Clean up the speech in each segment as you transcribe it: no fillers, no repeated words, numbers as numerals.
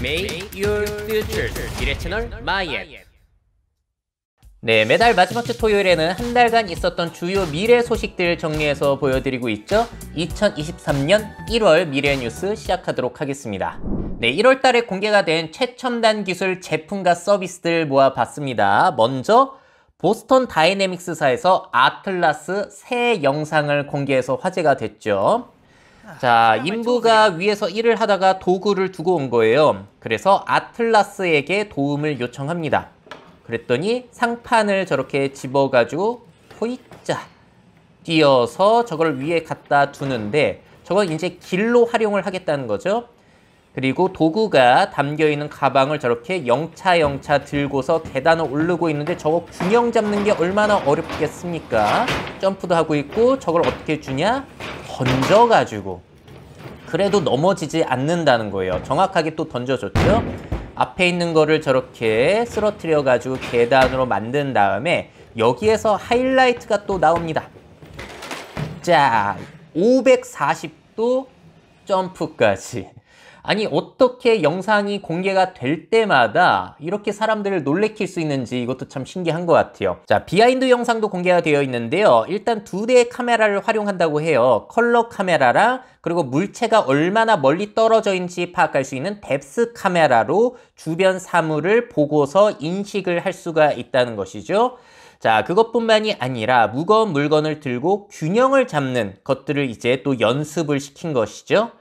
Make your future 미래 채널 마이앤. 네, 매달 마지막 주 토요일에는 한 달간 있었던 주요 미래 소식들 정리해서 보여드리고 있죠. 2023년 1월 미래 뉴스 시작하도록 하겠습니다. 네, 1월 달에 공개가 된 최첨단 기술 제품과 서비스들 모아봤습니다. 먼저 보스턴 다이내믹스사에서 아틀라스 새 영상을 공개해서 화제가 됐죠. 자, 인부가 위에서 일을 하다가 도구를 두고 온 거예요. 그래서 아틀라스에게 도움을 요청합니다. 그랬더니 상판을 저렇게 집어가지고 호이짜 띄어서 저걸 위에 갖다 두는데 저걸 이제 길로 활용을 하겠다는 거죠. 그리고 도구가 담겨있는 가방을 저렇게 영차 들고서 계단을 오르고 있는데 저거 균형 잡는 게 얼마나 어렵겠습니까? 점프도 하고 있고 저걸 어떻게 주냐? 던져가지고. 그래도 넘어지지 않는다는 거예요. 정확하게 또 던져줬죠. 앞에 있는 거를 저렇게 쓰러뜨려가지고 계단으로 만든 다음에 여기에서 하이라이트가 또 나옵니다. 자, 540도 점프까지. 아니, 어떻게 영상이 공개가 될 때마다 이렇게 사람들을 놀래킬 수 있는지 이것도 참 신기한 것 같아요. 자, 비하인드 영상도 공개가 되어 있는데요. 일단 두 대의 카메라를 활용한다고 해요. 컬러 카메라랑 그리고 물체가 얼마나 멀리 떨어져 있는지 파악할 수 있는 뎁스 카메라로 주변 사물을 보고서 인식을 할 수가 있다는 것이죠. 자, 그것뿐만이 아니라 무거운 물건을 들고 균형을 잡는 것들을 이제 또 연습을 시킨 것이죠.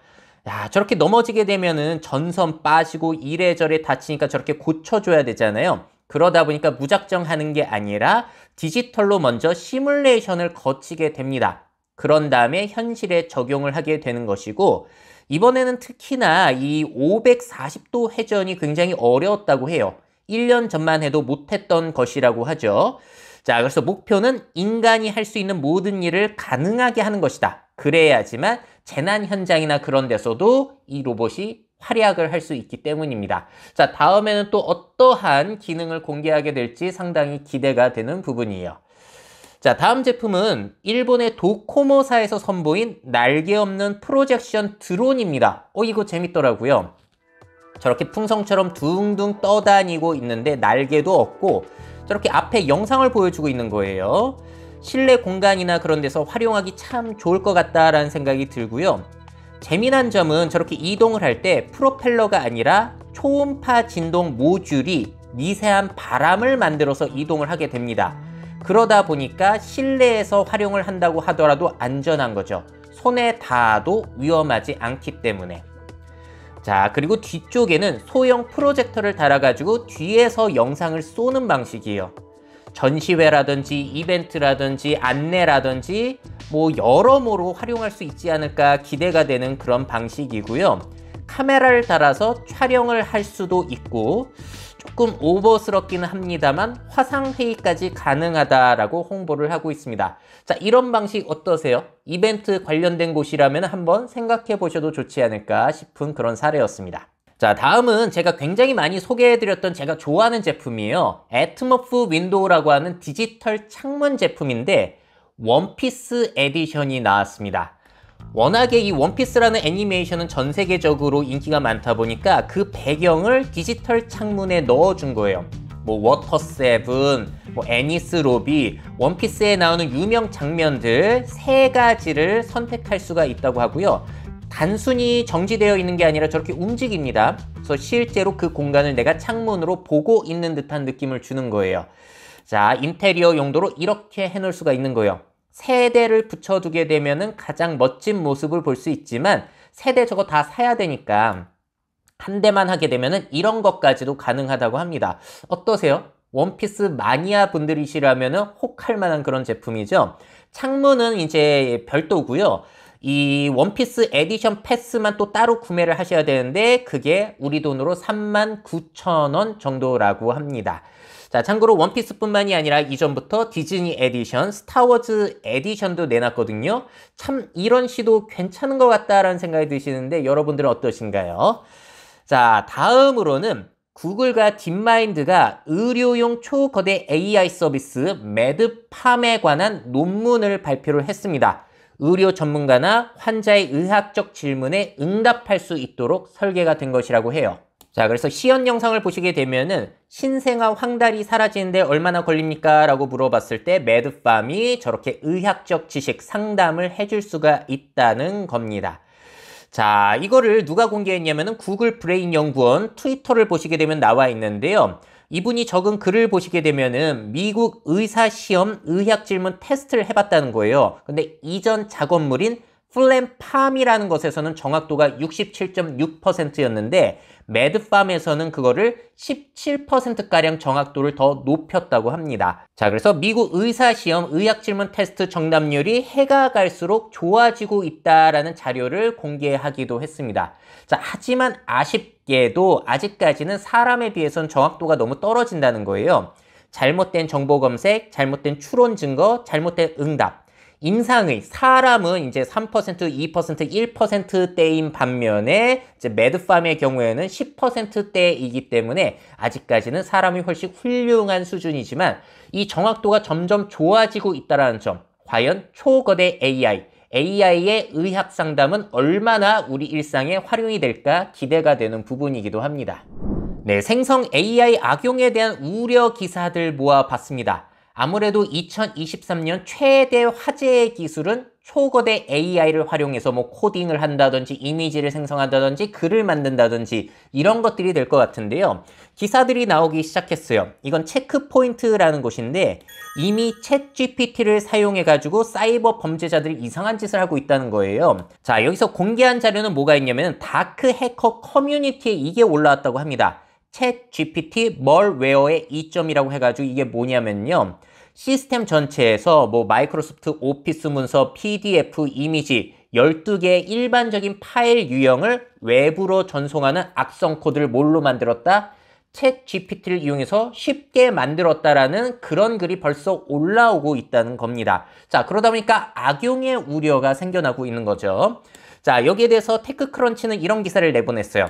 야, 저렇게 넘어지게 되면은 전선 빠지고 이래저래 다치니까 저렇게 고쳐줘야 되잖아요. 그러다 보니까 무작정 하는 게 아니라 디지털로 먼저 시뮬레이션을 거치게 됩니다. 그런 다음에 현실에 적용을 하게 되는 것이고, 이번에는 특히나 이 540도 회전이 굉장히 어려웠다고 해요. 1년 전만 해도 못했던 것이라고 하죠. 자, 그래서 목표는 인간이 할 수 있는 모든 일을 가능하게 하는 것이다. 그래야지만 재난 현장이나 그런 데서도 이 로봇이 활약을 할 수 있기 때문입니다. 자, 다음에는 또 어떠한 기능을 공개하게 될지 상당히 기대가 되는 부분이에요. 자, 다음 제품은 일본의 도코모사에서 선보인 날개 없는 프로젝션 드론입니다. 이거 재밌더라고요. 저렇게 풍선처럼 둥둥 떠다니고 있는데 날개도 없고 저렇게 앞에 영상을 보여주고 있는 거예요. 실내 공간이나 그런 데서 활용하기 참 좋을 것 같다라는 생각이 들고요. 재미난 점은 저렇게 이동을 할 때 프로펠러가 아니라 초음파 진동 모듈이 미세한 바람을 만들어서 이동을 하게 됩니다. 그러다 보니까 실내에서 활용을 한다고 하더라도 안전한 거죠. 손에 닿아도 위험하지 않기 때문에. 자, 그리고 뒤쪽에는 소형 프로젝터를 달아가지고 뒤에서 영상을 쏘는 방식이에요. 전시회라든지 이벤트라든지 안내라든지 뭐 여러모로 활용할 수 있지 않을까 기대가 되는 그런 방식이고요. 카메라를 달아서 촬영을 할 수도 있고 조금 오버스럽기는 합니다만 화상회의까지 가능하다라고 홍보를 하고 있습니다. 자, 이런 방식 어떠세요? 이벤트 관련된 곳이라면 한번 생각해 보셔도 좋지 않을까 싶은 그런 사례였습니다. 자, 다음은 제가 굉장히 많이 소개해드렸던 제가 좋아하는 제품이에요. 애트모프 윈도우라고 하는 디지털 창문 제품인데 원피스 에디션이 나왔습니다. 워낙에 이 원피스라는 애니메이션은 전 세계적으로 인기가 많다 보니까 그 배경을 디지털 창문에 넣어준 거예요. 뭐 워터7, 뭐 애니스 로비, 원피스에 나오는 유명 장면들 3가지를 선택할 수가 있다고 하고요. 단순히 정지되어 있는 게 아니라 저렇게 움직입니다. 그래서 실제로 그 공간을 내가 창문으로 보고 있는 듯한 느낌을 주는 거예요. 자, 인테리어 용도로 이렇게 해놓을 수가 있는 거예요. 3대를 붙여두게 되면은 가장 멋진 모습을 볼 수 있지만 3대 저거 다 사야 되니까 한 대만 하게 되면은 이런 것까지도 가능하다고 합니다. 어떠세요? 원피스 마니아 분들이시라면은 혹할 만한 그런 제품이죠. 창문은 이제 별도고요. 이 원피스 에디션 패스만 또 따로 구매를 하셔야 되는데 그게 우리 돈으로 39,000원 정도라고 합니다. 자, 참고로 원피스뿐만이 아니라 이전부터 디즈니 에디션, 스타워즈 에디션도 내놨거든요. 참 이런 시도 괜찮은 것 같다라는 생각이 드시는데 여러분들은 어떠신가요? 자, 다음으로는 구글과 딥마인드가 의료용 초거대 AI 서비스 매드팜에 관한 논문을 발표를 했습니다. 의료 전문가나 환자의 의학적 질문에 응답할 수 있도록 설계가 된 것이라고 해요. 자, 그래서 시연 영상을 보시게 되면은 신생아 황달이 사라지는데 얼마나 걸립니까? 라고 물어봤을 때 매드팜이 저렇게 의학적 지식 상담을 해줄 수가 있다는 겁니다. 자, 이거를 누가 공개했냐면은 구글 브레인 연구원 트위터를 보시게 되면 나와 있는데요. 이분이 적은 글을 보시게 되면은 미국 의사시험 의학질문 테스트를 해봤다는 거예요. 근데 이전 작업물인 플랜팜이라는 것에서는 정확도가 67.6%였는데 매드팜에서는 그거를 17%가량 정확도를 더 높였다고 합니다. 자, 그래서 미국 의사시험 의학질문 테스트 정답률이 해가 갈수록 좋아지고 있다라는 자료를 공개하기도 했습니다. 자, 하지만 아쉽게도 아직까지는 사람에 비해서는 정확도가 너무 떨어진다는 거예요. 잘못된 정보 검색, 잘못된 추론 증거, 잘못된 응답. 임상의 사람은 이제 3%, 2%, 1%대인 반면에 이제 매드팜의 경우에는 10%대이기 때문에 아직까지는 사람이 훨씬 훌륭한 수준이지만 이 정확도가 점점 좋아지고 있다는 점. 과연 초거대 AI의 의학 상담은 얼마나 우리 일상에 활용이 될까 기대가 되는 부분이기도 합니다. 네, 생성 AI 악용에 대한 우려 기사들 모아봤습니다. 아무래도 2023년 최대 화제의 기술은 초거대 AI를 활용해서 뭐 코딩을 한다든지 이미지를 생성한다든지 글을 만든다든지 이런 것들이 될 것 같은데요. 기사들이 나오기 시작했어요. 이건 체크포인트라는 곳인데 이미 챗GPT를 사용해가지고 사이버 범죄자들이 이상한 짓을 하고 있다는 거예요. 자, 여기서 공개한 자료는 뭐가 있냐면 다크 해커 커뮤니티에 이게 올라왔다고 합니다. 챗GPT 멀웨어의 이점이라고 해가지고 이게 뭐냐면요. 시스템 전체에서 뭐 마이크로소프트 오피스 문서, PDF, 이미지 12개의 일반적인 파일 유형을 외부로 전송하는 악성 코드를 뭘로 만들었다? 챗GPT를 이용해서 쉽게 만들었다라는 그런 글이 벌써 올라오고 있다는 겁니다. 자, 그러다 보니까 악용의 우려가 생겨나고 있는 거죠. 자, 여기에 대해서 테크크런치는 이런 기사를 내보냈어요.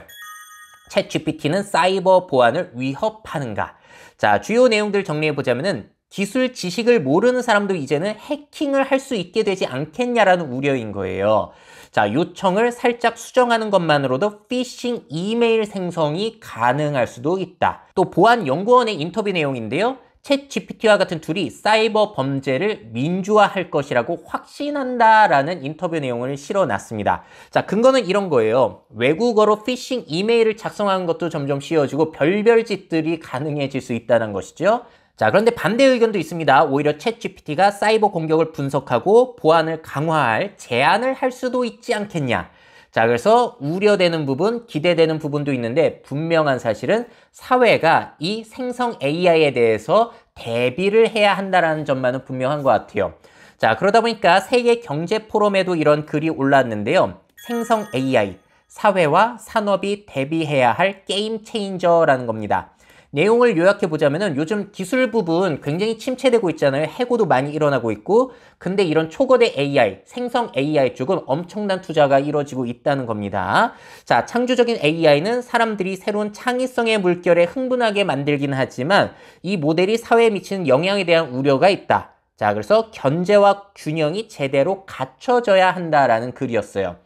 챗GPT는 사이버 보안을 위협하는가? 자, 주요 내용들 정리해보자면은 기술 지식을 모르는 사람도 이제는 해킹을 할 수 있게 되지 않겠냐라는 우려인 거예요. 자, 요청을 살짝 수정하는 것만으로도 피싱 이메일 생성이 가능할 수도 있다. 또 보안연구원의 인터뷰 내용인데요. 챗GPT와 같은 툴이 사이버 범죄를 민주화할 것이라고 확신한다라는 인터뷰 내용을 실어놨습니다. 자, 근거는 이런 거예요. 외국어로 피싱 이메일을 작성하는 것도 점점 쉬워지고 별별 짓들이 가능해질 수 있다는 것이죠. 자, 그런데 반대 의견도 있습니다. 오히려 챗GPT가 사이버 공격을 분석하고 보안을 강화할 제안을 할 수도 있지 않겠냐. 자, 그래서 우려되는 부분, 기대되는 부분도 있는데 분명한 사실은 사회가 이 생성 AI에 대해서 대비를 해야 한다는 점만은 분명한 것 같아요. 자, 그러다 보니까 세계 경제 포럼에도 이런 글이 올랐는데요. 생성 AI, 사회와 산업이 대비해야 할 게임 체인저라는 겁니다. 내용을 요약해보자면은 요즘 기술 부분 굉장히 침체되고 있잖아요. 해고도 많이 일어나고 있고. 근데 이런 초거대 AI, 생성 AI 쪽은 엄청난 투자가 이루어지고 있다는 겁니다. 자, 창조적인 AI는 사람들이 새로운 창의성의 물결에 흥분하게 만들긴 하지만 이 모델이 사회에 미치는 영향에 대한 우려가 있다. 자, 그래서 견제와 균형이 제대로 갖춰져야 한다라는 글이었어요.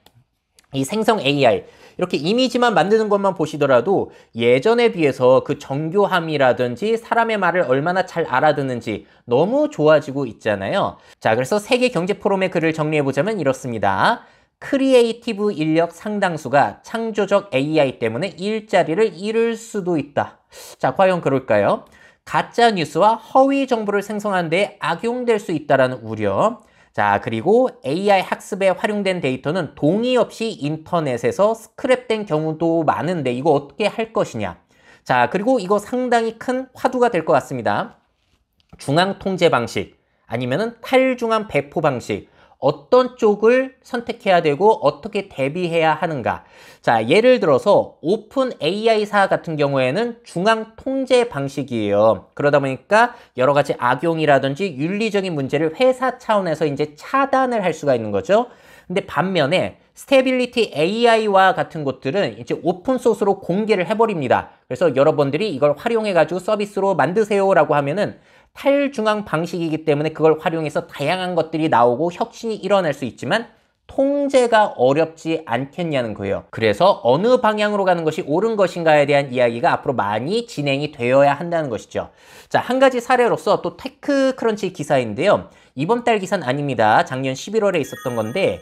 이 생성 AI, 이렇게 이미지만 만드는 것만 보시더라도 예전에 비해서 그 정교함이라든지 사람의 말을 얼마나 잘 알아듣는지 너무 좋아지고 있잖아요. 자, 그래서 세계 경제 포럼의 글을 정리해보자면 이렇습니다. 크리에이티브 인력 상당수가 창조적 AI 때문에 일자리를 잃을 수도 있다. 자, 과연 그럴까요? 가짜 뉴스와 허위 정보를 생성하는 데 악용될 수 있다는 우려. 자, 그리고 AI 학습에 활용된 데이터는 동의 없이 인터넷에서 스크랩된 경우도 많은데 이거 어떻게 할 것이냐. 자, 그리고 이거 상당히 큰 화두가 될 것 같습니다. 중앙 통제 방식 아니면은 탈중앙 배포 방식. 어떤 쪽을 선택해야 되고 어떻게 대비해야 하는가. 자, 예를 들어서 오픈 AI사 같은 경우에는 중앙 통제 방식이에요. 그러다 보니까 여러 가지 악용이라든지 윤리적인 문제를 회사 차원에서 이제 차단을 할 수가 있는 거죠. 근데 반면에 스테빌리티 AI와 같은 것들은 이제 오픈 소스로 공개를 해버립니다. 그래서 여러분들이 이걸 활용해가지고 서비스로 만드세요라고 하면은 탈중앙 방식이기 때문에 그걸 활용해서 다양한 것들이 나오고 혁신이 일어날 수 있지만 통제가 어렵지 않겠냐는 거예요. 그래서 어느 방향으로 가는 것이 옳은 것인가에 대한 이야기가 앞으로 많이 진행이 되어야 한다는 것이죠. 자, 한 가지 사례로서 또 테크크런치 기사인데요. 이번 달 기사는 아닙니다. 작년 11월에 있었던 건데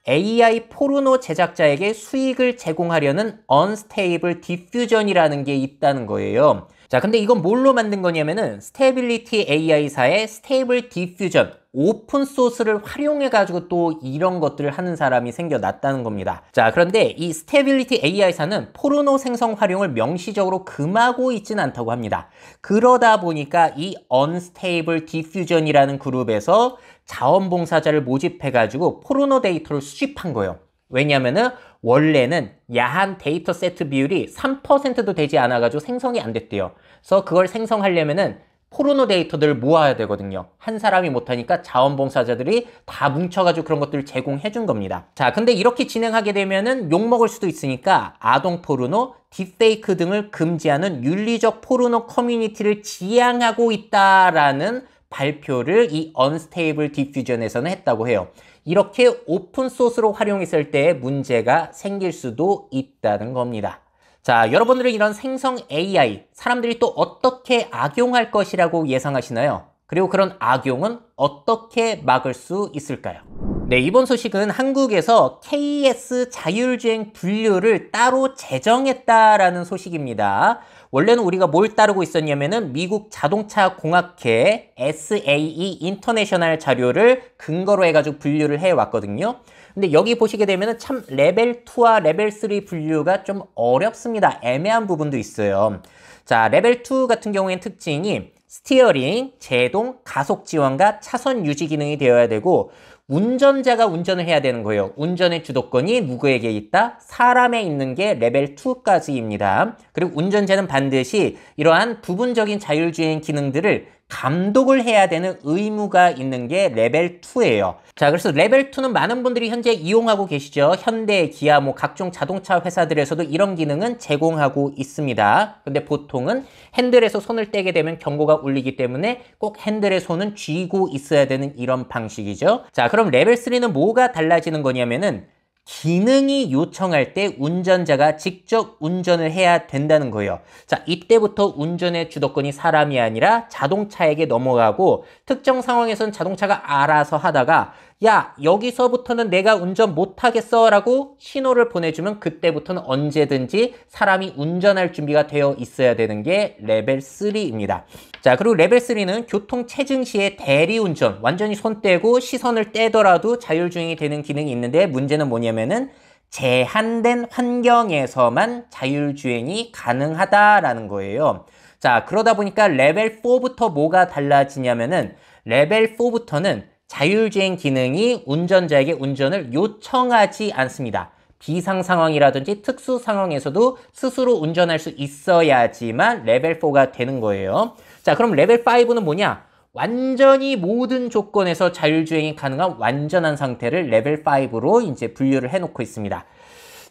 AI 포르노 제작자에게 수익을 제공하려는 언스테이블 디퓨전이라는 게 있다는 거예요. 자, 근데 이건 뭘로 만든 거냐면은 스테빌리티 AI사의 스테이블 디퓨전 오픈소스를 활용해가지고 또 이런 것들을 하는 사람이 생겨났다는 겁니다. 자, 그런데 이 스테빌리티 AI사는 포르노 생성 활용을 명시적으로 금하고 있지는 않다고 합니다. 그러다 보니까 이 언스테이블 디퓨전이라는 그룹에서 자원봉사자를 모집해가지고 포르노 데이터를 수집한 거예요. 왜냐면은 원래는 야한 데이터 세트 비율이 3%도 되지 않아가지고 생성이 안 됐대요. 그래서 그걸 생성하려면은 포르노 데이터들을 모아야 되거든요. 한 사람이 못하니까 자원봉사자들이 다 뭉쳐가지고 그런 것들을 제공해 준 겁니다. 자, 근데 이렇게 진행하게 되면은 욕먹을 수도 있으니까 아동 포르노, 딥페이크 등을 금지하는 윤리적 포르노 커뮤니티를 지향하고 있다라는 발표를 이 언스테이블 디퓨전에서는 했다고 해요. 이렇게 오픈소스로 활용했을 때 문제가 생길 수도 있다는 겁니다. 자, 여러분들은 이런 생성 AI, 사람들이 또 어떻게 악용할 것이라고 예상하시나요? 그리고 그런 악용은 어떻게 막을 수 있을까요? 네, 이번 소식은 한국에서 KS 자율주행 분류를 따로 제정했다라는 소식입니다. 원래는 우리가 뭘 따르고 있었냐면은 미국 자동차 공학회 SAE 인터내셔널 자료를 근거로 해가지고 분류를 해왔거든요. 근데 여기 보시게 되면은 참 레벨 2와 레벨 3 분류가 좀 어렵습니다. 애매한 부분도 있어요. 자, 레벨 2 같은 경우에는 특징이 스티어링, 제동, 가속 지원과 차선 유지 기능이 되어야 되고 운전자가 운전을 해야 되는 거예요. 운전의 주도권이 누구에게 있다? 사람에 있는 게 레벨 2까지입니다. 그리고 운전자는 반드시 이러한 부분적인 자율주행 기능들을 감독을 해야 되는 의무가 있는 게 레벨 2예요. 자, 그래서 레벨 2는 많은 분들이 현재 이용하고 계시죠. 현대, 기아, 각종 자동차 회사들에서도 이런 기능은 제공하고 있습니다. 근데 보통은 핸들에서 손을 떼게 되면 경고가 울리기 때문에 꼭 핸들에 손은 쥐고 있어야 되는 이런 방식이죠. 자, 그럼 레벨 3는 뭐가 달라지는 거냐면은 기능이 요청할 때 운전자가 직접 운전을 해야 된다는 거예요. 자, 이때부터 운전의 주도권이 사람이 아니라 자동차에게 넘어가고 특정 상황에서는 자동차가 알아서 하다가 야, 여기서부터는 내가 운전 못하겠어 라고 신호를 보내주면 그때부터는 언제든지 사람이 운전할 준비가 되어 있어야 되는 게 레벨 3입니다. 자, 그리고 레벨 3는 교통 체증 시에 대리운전, 완전히 손 떼고 시선을 떼더라도 자율주행이 되는 기능이 있는데 문제는 뭐냐면은 제한된 환경에서만 자율주행이 가능하다라는 거예요. 자, 그러다 보니까 레벨 4부터 뭐가 달라지냐면은 레벨 4부터는 자율주행 기능이 운전자에게 운전을 요청하지 않습니다. 비상 상황이라든지 특수 상황에서도 스스로 운전할 수 있어야지만 레벨 4가 되는 거예요. 자, 그럼 레벨 5는 뭐냐? 완전히 모든 조건에서 자율주행이 가능한 완전한 상태를 레벨 5로 이제 분류를 해놓고 있습니다.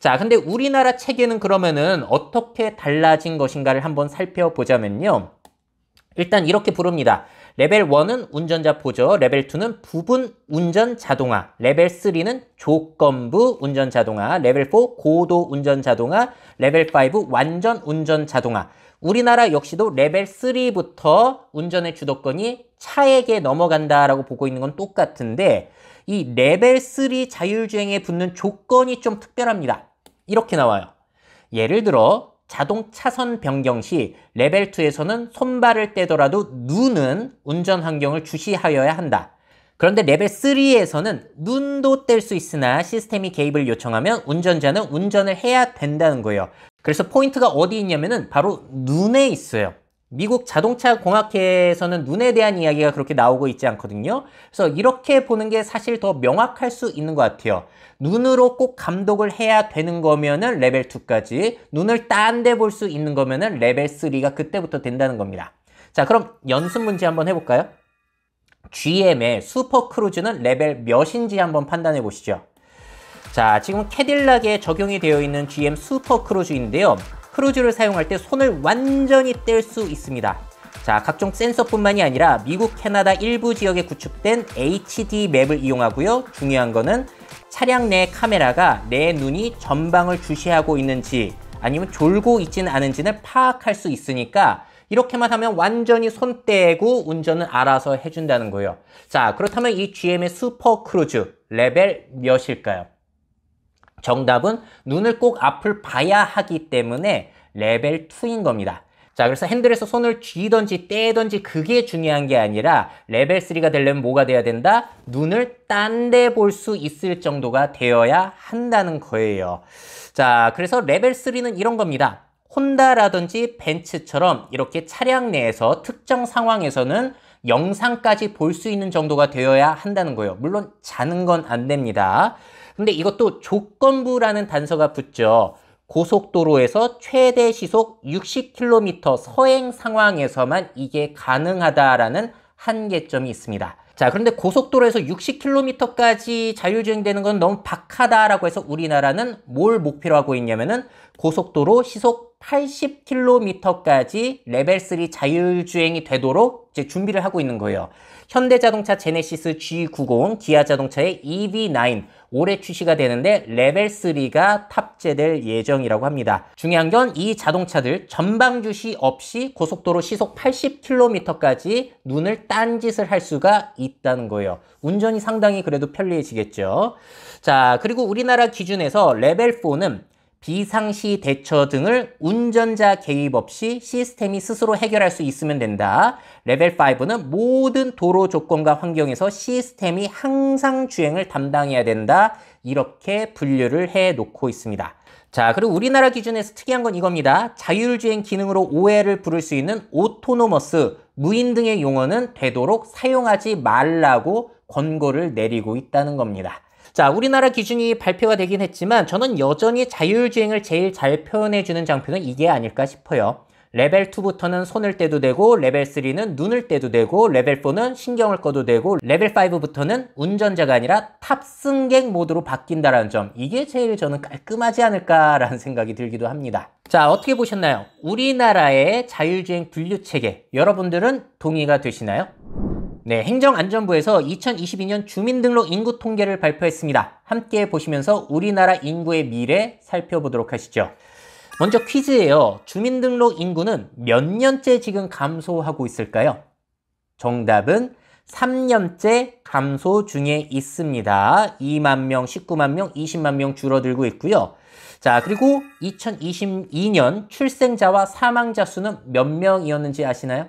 자, 근데 우리나라 체계는 그러면은 어떻게 달라진 것인가를 한번 살펴보자면요. 일단 이렇게 부릅니다. 레벨 1은 운전자 보조, 레벨 2는 부분 운전 자동화, 레벨 3는 조건부 운전 자동화, 레벨 4 고도 운전 자동화, 레벨 5 완전 운전 자동화. 우리나라 역시도 레벨 3부터 운전의 주도권이 차에게 넘어간다라고 보고 있는 건 똑같은데 이 레벨 3 자율주행에 붙는 조건이 좀 특별합니다. 이렇게 나와요. 예를 들어 자동 차선 변경 시 레벨 2에서는 손발을 떼더라도 눈은 운전 환경을 주시하여야 한다. 그런데 레벨 3에서는 눈도 뗄 수 있으나 시스템이 개입을 요청하면 운전자는 운전을 해야 된다는 거예요. 그래서 포인트가 어디 있냐면은 바로 눈에 있어요. 미국 자동차 공학회에서는 눈에 대한 이야기가 그렇게 나오고 있지 않거든요. 그래서 이렇게 보는 게 사실 더 명확할 수 있는 것 같아요. 눈으로 꼭 감독을 해야 되는 거면은 레벨 2까지, 눈을 딴 데 볼 수 있는 거면은 레벨 3가 그때부터 된다는 겁니다. 자, 그럼 연습 문제 한번 해볼까요? GM의 슈퍼 크루즈는 레벨 몇인지 한번 판단해 보시죠. 자, 지금 캐딜락에 적용이 되어 있는 GM 슈퍼 크루즈인데요. 크루즈를 사용할 때 손을 완전히 뗄 수 있습니다. 자, 각종 센서뿐만이 아니라 미국, 캐나다 일부 지역에 구축된 HD 맵을 이용하고요. 중요한 거는 차량 내 카메라가 내 눈이 전방을 주시하고 있는지 아니면 졸고 있지는 않은지를 파악할 수 있으니까 이렇게만 하면 완전히 손 떼고 운전을 알아서 해준다는 거예요. 자, 그렇다면 이 GM의 슈퍼 크루즈 레벨 몇일까요? 정답은 눈을 꼭 앞을 봐야 하기 때문에 레벨 2인 겁니다. 자, 그래서 핸들에서 손을 쥐던지 떼던지 그게 중요한 게 아니라 레벨 3가 되려면 뭐가 돼야 된다? 눈을 딴 데 볼 수 있을 정도가 되어야 한다는 거예요. 자, 그래서 레벨 3는 이런 겁니다. 혼다라든지 벤츠처럼 이렇게 차량 내에서 특정 상황에서는 영상까지 볼 수 있는 정도가 되어야 한다는 거예요. 물론 자는 건 안 됩니다. 근데 이것도 조건부라는 단서가 붙죠. 고속도로에서 최대 시속 60km 서행 상황에서만 이게 가능하다라는 한계점이 있습니다. 자, 그런데 고속도로에서 60km까지 자율주행되는 건 너무 박하다라고 해서 우리나라는 뭘 목표로 하고 있냐면은 고속도로 시속 80km까지 레벨 3 자율주행이 되도록 이제 준비를 하고 있는 거예요. 현대자동차 제네시스 G90, 기아자동차의 EV9 올해 출시가 되는데 레벨 3가 탑재될 예정이라고 합니다. 중요한 건 이 자동차들 전방 주시 없이 고속도로 시속 80km까지 눈을 딴짓을 할 수가 있다는 거예요. 운전이 상당히 그래도 편리해지겠죠. 자, 그리고 우리나라 기준에서 레벨 4는 비상시 대처 등을 운전자 개입 없이 시스템이 스스로 해결할 수 있으면 된다. 레벨 5는 모든 도로 조건과 환경에서 시스템이 항상 주행을 담당해야 된다. 이렇게 분류를 해 놓고 있습니다. 자, 그리고 우리나라 기준에서 특이한 건 이겁니다. 자율주행 기능으로 오해를 부를 수 있는 오토노머스, 무인 등의 용어는 되도록 사용하지 말라고 권고를 내리고 있다는 겁니다. 자, 우리나라 기준이 발표가 되긴 했지만 저는 여전히 자율주행을 제일 잘 표현해주는 장표는 이게 아닐까 싶어요. 레벨 2부터는 손을 떼도 되고 레벨 3는 눈을 떼도 되고 레벨 4는 신경을 꺼도 되고 레벨 5부터는 운전자가 아니라 탑승객 모드로 바뀐다는 점, 이게 제일 저는 깔끔하지 않을까라는 생각이 들기도 합니다. 자, 어떻게 보셨나요? 우리나라의 자율주행 분류체계, 여러분들은 동의가 되시나요? 네, 행정안전부에서 2022년 주민등록 인구 통계를 발표했습니다. 함께 보시면서 우리나라 인구의 미래 살펴보도록 하시죠. 먼저 퀴즈예요. 주민등록 인구는 몇 년째 지금 감소하고 있을까요? 정답은 3년째 감소 중에 있습니다. 2만 명, 19만 명, 20만 명 줄어들고 있고요. 자, 그리고 2022년 출생자와 사망자 수는 몇 명이었는지 아시나요?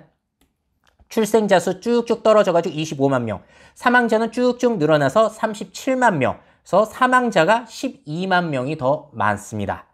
출생자 수 쭉쭉 떨어져가지고 25만 명, 사망자는 쭉쭉 늘어나서 37만 명, 그래서 사망자가 12만 명이 더 많습니다.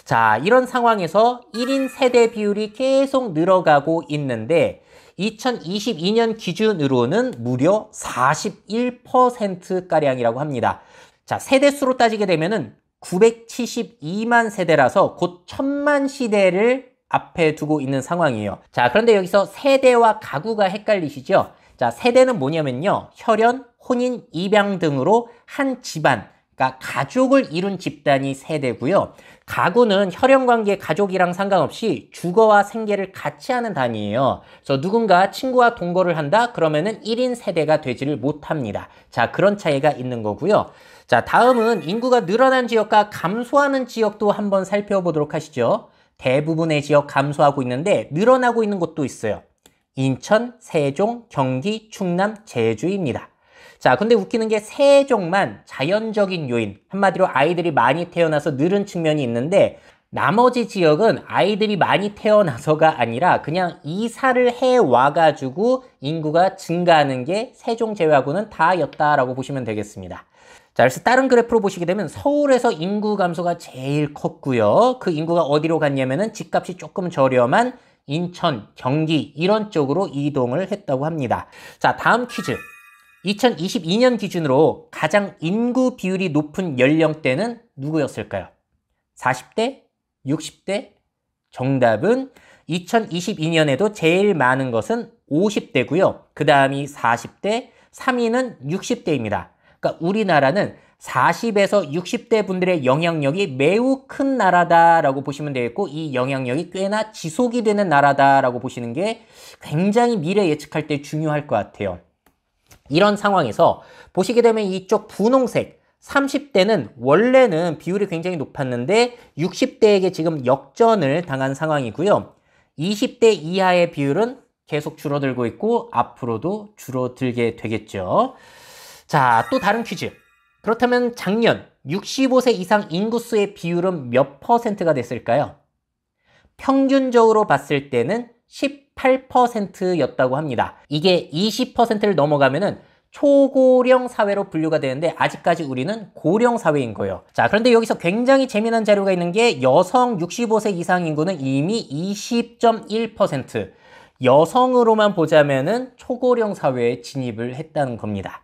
자, 이런 상황에서 1인 세대 비율이 계속 늘어가고 있는데 2022년 기준으로는 무려 41%가량이라고 합니다. 자, 세대수로 따지게 되면은 972만 세대라서 곧 1000만 시대를 앞에 두고 있는 상황이에요. 자, 그런데 여기서 세대와 가구가 헷갈리시죠? 자, 세대는 뭐냐면요, 혈연, 혼인, 입양 등으로 한 집안, 그러니까 가족을 이룬 집단이 세대고요. 가구는 혈연관계 가족이랑 상관없이 주거와 생계를 같이 하는 단위예요. 그래서 누군가 친구와 동거를 한다? 그러면은 1인 세대가 되지를 못합니다. 자, 그런 차이가 있는 거고요. 자, 다음은 인구가 늘어난 지역과 감소하는 지역도 한번 살펴보도록 하시죠. 대부분의 지역 감소하고 있는데 늘어나고 있는 곳도 있어요. 인천, 세종, 경기, 충남, 제주입니다. 자, 근데 웃기는 게 세종만 자연적인 요인, 한마디로 아이들이 많이 태어나서 늘은 측면이 있는데 나머지 지역은 아이들이 많이 태어나서가 아니라 그냥 이사를 해 와가지고 인구가 증가하는 게 세종 제외하고는 다였다라고 보시면 되겠습니다. 자, 그래서 다른 그래프로 보시게 되면 서울에서 인구 감소가 제일 컸고요. 그 인구가 어디로 갔냐면은 집값이 조금 저렴한 인천, 경기 이런 쪽으로 이동을 했다고 합니다. 자, 다음 퀴즈. 2022년 기준으로 가장 인구 비율이 높은 연령대는 누구였을까요? 40대? 60대? 정답은 2022년에도 제일 많은 것은 50대고요. 그 다음이 40대, 3위는 60대입니다. 그러니까 우리나라는 40에서 60대 분들의 영향력이 매우 큰 나라다라고 보시면 되겠고, 이 영향력이 꽤나 지속이 되는 나라다라고 보시는 게 굉장히 미래 예측할 때 중요할 것 같아요. 이런 상황에서 보시게 되면 이쪽 분홍색 30대는 원래는 비율이 굉장히 높았는데 60대에게 지금 역전을 당한 상황이고요. 20대 이하의 비율은 계속 줄어들고 있고 앞으로도 줄어들게 되겠죠. 자, 또 다른 퀴즈. 그렇다면 작년 65세 이상 인구수의 비율은 몇 퍼센트가 됐을까요? 평균적으로 봤을 때는 18%였다고 합니다. 이게 20%를 넘어가면은 초고령 사회로 분류가 되는데 아직까지 우리는 고령 사회인 거예요. 자, 그런데 여기서 굉장히 재미난 자료가 있는 게 여성 65세 이상 인구는 이미 20.1%, 여성으로만 보자면은 초고령 사회에 진입을 했다는 겁니다.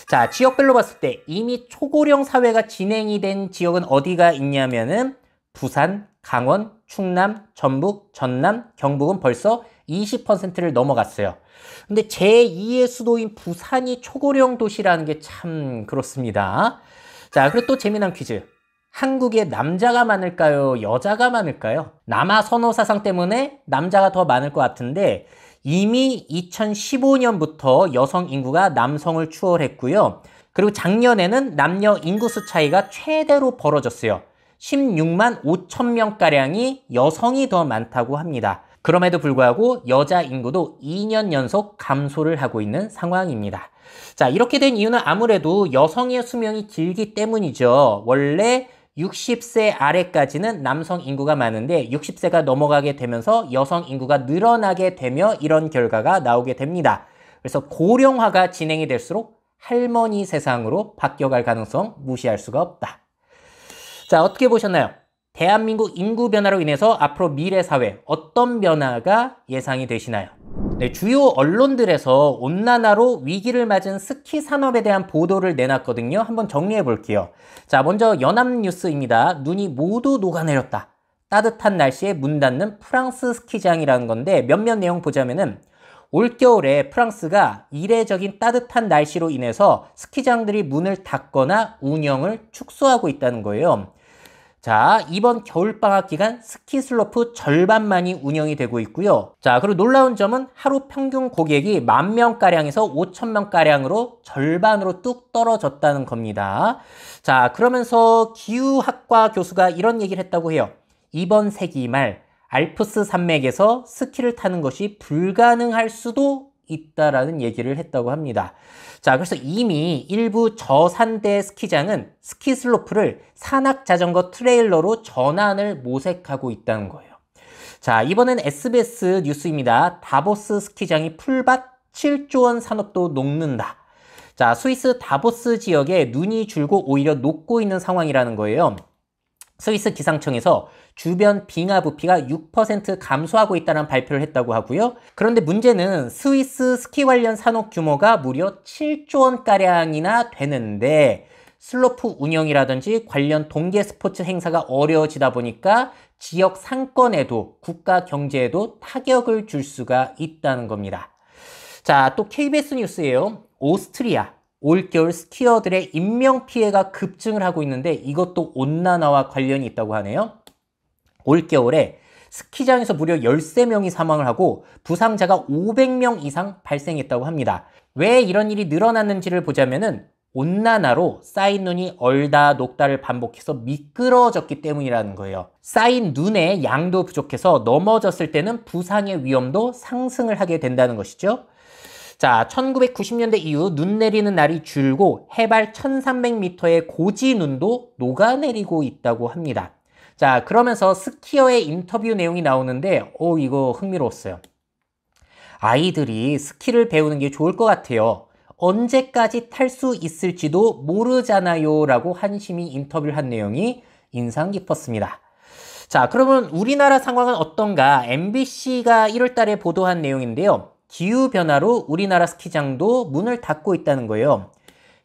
자, 지역별로 봤을 때 이미 초고령 사회가 진행이 된 지역은 어디가 있냐면은 부산, 강원, 충남, 전북, 전남, 경북은 벌써 20%를 넘어갔어요. 근데 제2의 수도인 부산이 초고령 도시라는 게 참 그렇습니다. 자, 그리고 또 재미난 퀴즈. 한국에 남자가 많을까요? 여자가 많을까요? 남아 선호 사상 때문에 남자가 더 많을 것 같은데 이미 2015년부터 여성 인구가 남성을 추월했고요. 그리고 작년에는 남녀 인구수 차이가 최대로 벌어졌어요. 16만 5천 명가량이 여성이 더 많다고 합니다. 그럼에도 불구하고 여자 인구도 2년 연속 감소를 하고 있는 상황입니다. 자, 이렇게 된 이유는 아무래도 여성의 수명이 길기 때문이죠. 원래 60세 아래까지는 남성 인구가 많은데 60세가 넘어가게 되면서 여성 인구가 늘어나게 되며 이런 결과가 나오게 됩니다. 그래서 고령화가 진행이 될수록 할머니 세상으로 바뀌어갈 가능성 무시할 수가 없다. 자, 어떻게 보셨나요? 대한민국 인구 변화로 인해서 앞으로 미래 사회 어떤 변화가 예상이 되시나요? 네, 주요 언론들에서 온난화로 위기를 맞은 스키 산업에 대한 보도를 내놨거든요. 한번 정리해 볼게요. 자, 먼저 연합뉴스입니다. 눈이 모두 녹아내렸다. 따뜻한 날씨에 문 닫는 프랑스 스키장이라는 건데 몇몇 내용 보자면은 올겨울에 프랑스가 이례적인 따뜻한 날씨로 인해서 스키장들이 문을 닫거나 운영을 축소하고 있다는 거예요. 자, 이번 겨울방학 기간 스키 슬로프 절반만이 운영이 되고 있고요. 자, 그리고 놀라운 점은 하루 평균 고객이 10,000명가량에서 5,000명가량으로 절반으로 뚝 떨어졌다는 겁니다. 자, 그러면서 기후학과 교수가 이런 얘기를 했다고 해요. 이번 세기 말 알프스 산맥에서 스키를 타는 것이 불가능할 수도 있다라는 얘기를 했다고 합니다. 자, 그래서 이미 일부 저산대 스키장은 스키 슬로프를 산악자전거 트레일러로 전환을 모색하고 있다는 거예요. 자, 이번엔 SBS 뉴스입니다. 다보스 스키장이 풀밭 7조 원 산업도 녹는다. 자, 스위스 다보스 지역에 눈이 줄고 오히려 녹고 있는 상황이라는 거예요. 스위스 기상청에서 주변 빙하 부피가 6% 감소하고 있다는 발표를 했다고 하고요. 그런데 문제는 스위스 스키 관련 산업 규모가 무려 7조 원가량이나 되는데 슬로프 운영이라든지 관련 동계 스포츠 행사가 어려워지다 보니까 지역 상권에도 국가 경제에도 타격을 줄 수가 있다는 겁니다. 자, 또 KBS 뉴스예요. 오스트리아. 올겨울 스키어들의 인명피해가 급증을 하고 있는데 이것도 온난화와 관련이 있다고 하네요. 올겨울에 스키장에서 무려 13명이 사망을 하고 부상자가 500명 이상 발생했다고 합니다. 왜 이런 일이 늘어났는지를 보자면은 온난화로 쌓인 눈이 얼다 녹다를 반복해서 미끄러졌기 때문이라는 거예요. 쌓인 눈의 양도 부족해서 넘어졌을 때는 부상의 위험도 상승을 하게 된다는 것이죠. 자, 1990년대 이후 눈 내리는 날이 줄고 해발 1300m의 고지 눈도 녹아내리고 있다고 합니다. 자, 그러면서 스키어의 인터뷰 내용이 나오는데 이거 흥미로웠어요. 아이들이 스키를 배우는 게 좋을 것 같아요. 언제까지 탈 수 있을지도 모르잖아요 라고 한심히 인터뷰를 한 내용이 인상 깊었습니다. 자, 그러면 우리나라 상황은 어떤가? MBC가 1월 달에 보도한 내용인데요. 기후변화로 우리나라 스키장도 문을 닫고 있다는 거예요.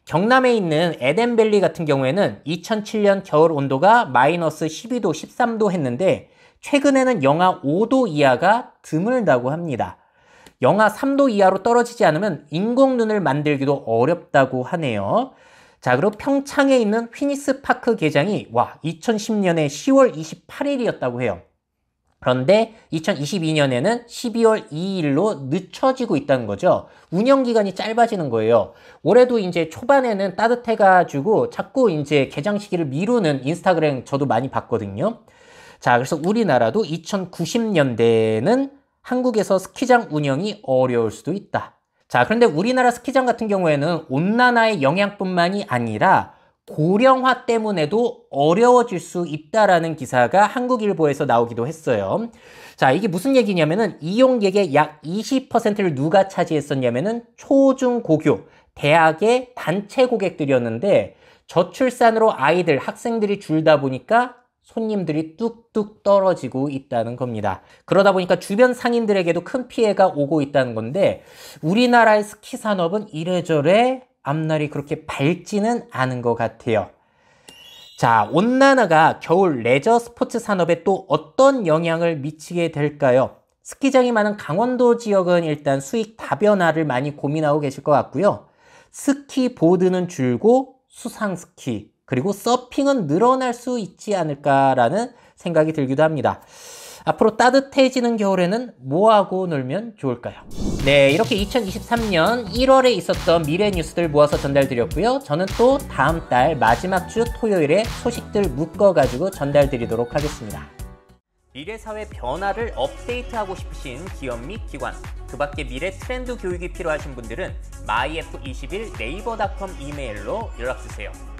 경남에 있는 에덴밸리 같은 경우에는 2007년 겨울 온도가 마이너스 12도, 13도 했는데 최근에는 영하 5도 이하가 드물다고 합니다. 영하 3도 이하로 떨어지지 않으면 인공눈을 만들기도 어렵다고 하네요. 자, 그리고 평창에 있는 휘니스 파크 개장이 2010년에 10월 28일이었다고 해요. 그런데 2022년에는 12월 2일로 늦춰지고 있다는 거죠. 운영 기간이 짧아지는 거예요. 올해도 이제 초반에는 따뜻해가지고 자꾸 이제 개장 시기를 미루는 인스타그램 저도 많이 봤거든요. 자, 그래서 우리나라도 2090년대에는 한국에서 스키장 운영이 어려울 수도 있다. 자, 그런데 우리나라 스키장 같은 경우에는 온난화의 영향뿐만이 아니라 고령화 때문에도 어려워질 수 있다라는 기사가 한국일보에서 나오기도 했어요. 자, 이게 무슨 얘기냐면은 이용객의 약 20%를 누가 차지했었냐면은 초중고교, 대학의 단체 고객들이었는데 저출산으로 아이들, 학생들이 줄다 보니까 손님들이 뚝뚝 떨어지고 있다는 겁니다. 그러다 보니까 주변 상인들에게도 큰 피해가 오고 있다는 건데 우리나라의 스키 산업은 이래저래 앞날이 그렇게 밝지는 않은 것 같아요. 자, 온난화가 겨울 레저 스포츠 산업에 또 어떤 영향을 미치게 될까요? 스키장이 많은 강원도 지역은 일단 수익 다변화를 많이 고민하고 계실 것 같고요. 스키보드는 줄고 수상스키 그리고 서핑은 늘어날 수 있지 않을까라는 생각이 들기도 합니다. 앞으로 따뜻해지는 겨울에는 뭐하고 놀면 좋을까요? 네, 이렇게 2023년 1월에 있었던 미래 뉴스들 모아서 전달드렸고요. 저는 또 다음 달 마지막 주 토요일에 소식들 묶어가지고 전달드리도록 하겠습니다. 미래 사회 변화를 업데이트하고 싶으신 기업 및 기관, 그 밖에 미래 트렌드 교육이 필요하신 분들은 myf21 네이버닷컴 이메일로 연락주세요.